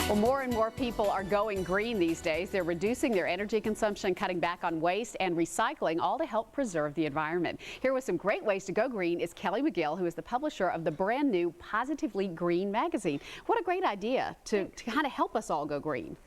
Well, more and more people are going green these days. They're reducing their energy consumption, cutting back on waste, and recycling, all to help preserve the environment. Here with some great ways to go green is Kelly Magill, who is the publisher of the brand new Positively Green magazine. What a great idea to kind of help us all go green.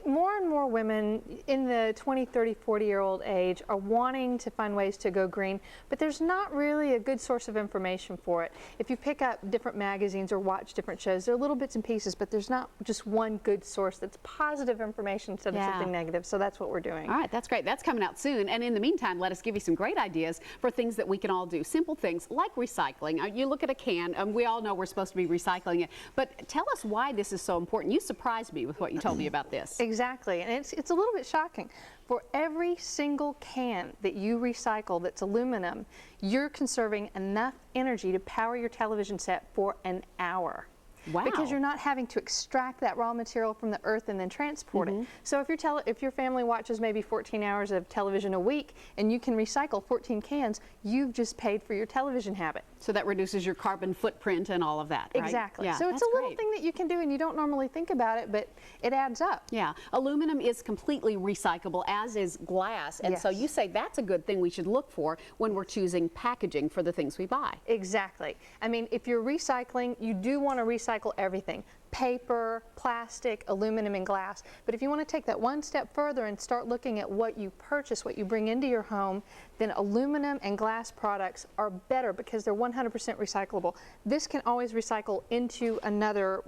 More and more women in the 20, 30, 40-year-old age are wanting to find ways to go green, but there's not really a good source of information for it. If you pick up different magazines or watch different shows, there are little bits and pieces, but there's not just one good source that's positive information instead of something negative, so that's what we're doing. All right, that's great. That's coming out soon, and in the meantime, let us give you some great ideas for things that we can all do. Simple things like recycling. You look at a can, we all know we're supposed to be recycling it, but tell us why this is so important. You surprised me with what you told me about this. Exactly, and it's a little bit shocking. For every single can that you recycle that's aluminum, you're conserving enough energy to power your television set for an hour. Wow. Because you're not having to extract that raw material from the earth and then transport it. So if your family watches maybe 14 hours of television a week and you can recycle 14 cans, you've just paid for your television habit. So that reduces your carbon footprint and all of that, right? Exactly. Yeah, so it's a little thing that you can do and you don't normally think about it, but it adds up. Yeah. Aluminum is completely recyclable, as is glass, and so you say that's a good thing we should look for when we're choosing packaging for the things we buy. Exactly. I mean, if you're recycling, you do want to recycle everything. Paper, plastic, aluminum, and glass. But if you want to take that one step further and start looking at what you purchase, what you bring into your home, then aluminum and glass products are better because they're 100% recyclable. This can always recycle into another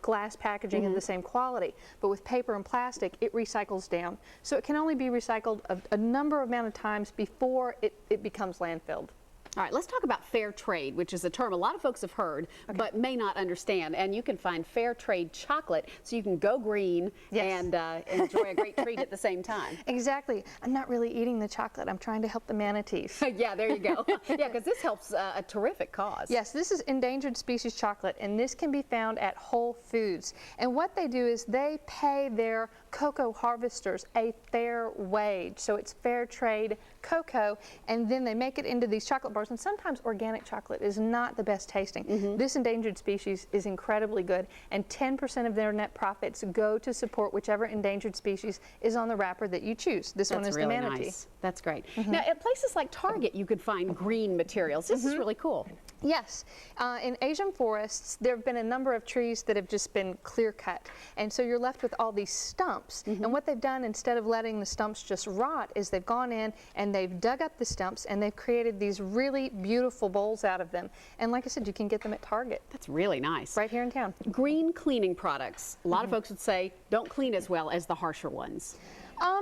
glass packaging of the same quality, but with paper and plastic, it recycles down. So it can only be recycled a number of amount of times before it becomes landfilled. All right, let's talk about fair trade, which is a term a lot of folks have heard but may not understand. And you can find fair trade chocolate so you can go green and enjoy a great treat at the same time. Exactly. I'm not really eating the chocolate. I'm trying to help the manatees. Yeah, there you go. Yeah, because this helps a terrific cause. Yes, this is endangered species chocolate, and this can be found at Whole Foods. And what they do is they pay their cocoa harvesters a fair wage. So it's fair trade cocoa, and then they make it into these chocolate bars. And sometimes organic chocolate is not the best tasting. This endangered species is incredibly good, and 10% of their net profits go to support whichever endangered species is on the wrapper that you choose. This one is really the manatee. Nice. That's great. Now, at places like Target, you could find green materials. This is really cool. Yes. In Asian forests, there have been a number of trees that have just been clear cut, and so you're left with all these stumps. And what they've done, instead of letting the stumps just rot, is they've gone in and they've dug up the stumps and they've created these really beautiful bowls out of them. And like I said, you can get them at Target. That's really nice. Right here in town. Green cleaning products. A lot of folks would say don't clean as well as the harsher ones.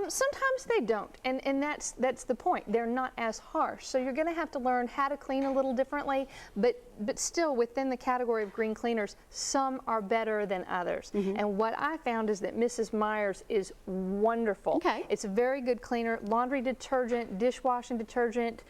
Sometimes they don't, and that's the point. They're not as harsh, so you're going to have to learn how to clean a little differently, but still within the category of green cleaners, some are better than others. And what I found is that Mrs. Meyer's is wonderful. Okay. It's a very good cleaner. Laundry detergent, dishwashing detergent,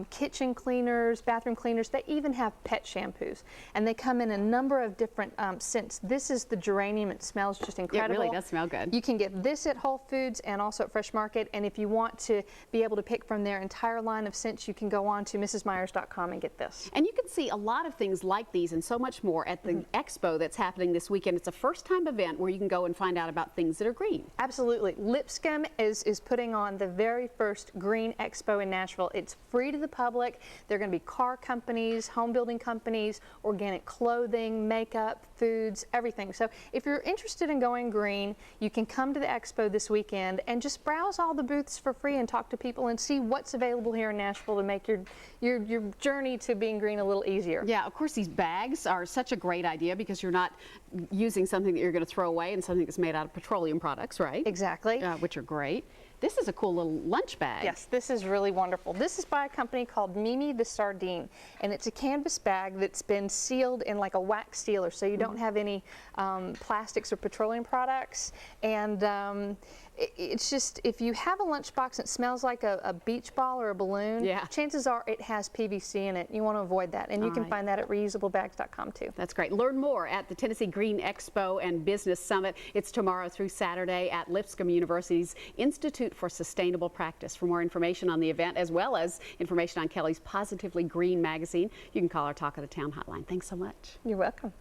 kitchen cleaners, bathroom cleaners. They even have pet shampoos, and they come in a number of different scents. This is the geranium. It smells just incredible. It really does smell good. You can get this at Whole Foods and also at Fresh Market, and if you want to be able to pick from their entire line of scents, you can go on to mrsmeyers.com and get this. And you can see a lot of things like these and so much more at the expo that's happening this weekend. It's a first-time event where you can go and find out about things that are green. Absolutely. Lipscomb is putting on the very first Green Expo in Nashville. It's free to the public. There are going to be car companies, home building companies, organic clothing, makeup, foods, everything. So if you're interested in going green, you can come to the expo this weekend and just browse all the booths for free and talk to people and see what's available here in Nashville to make your journey to being green a little easier. Yeah, of course, these bags are such a great idea because you're not using something that you're going to throw away and something that's made out of petroleum products, right? Exactly. Which are great. This is a cool little lunch bag. Yes, this is really wonderful. This is by a company called Mimi the Sardine, and it's a canvas bag that's been sealed in like a wax sealer, so you don't have any plastics or petroleum products. And it's just, if you have a lunchbox that smells like a beach ball or a balloon, chances are it has PVC in it. You want to avoid that, and you can find that at reusablebags.com too. That's great. Learn more at the Tennessee Green Expo and Business Summit. It's tomorrow through Saturday at Lipscomb University's Institute for Sustainable Practice. For more information on the event, as well as information on Kelly's Positively Green magazine, you can call our Talk of the Town hotline. Thanks so much. You're welcome.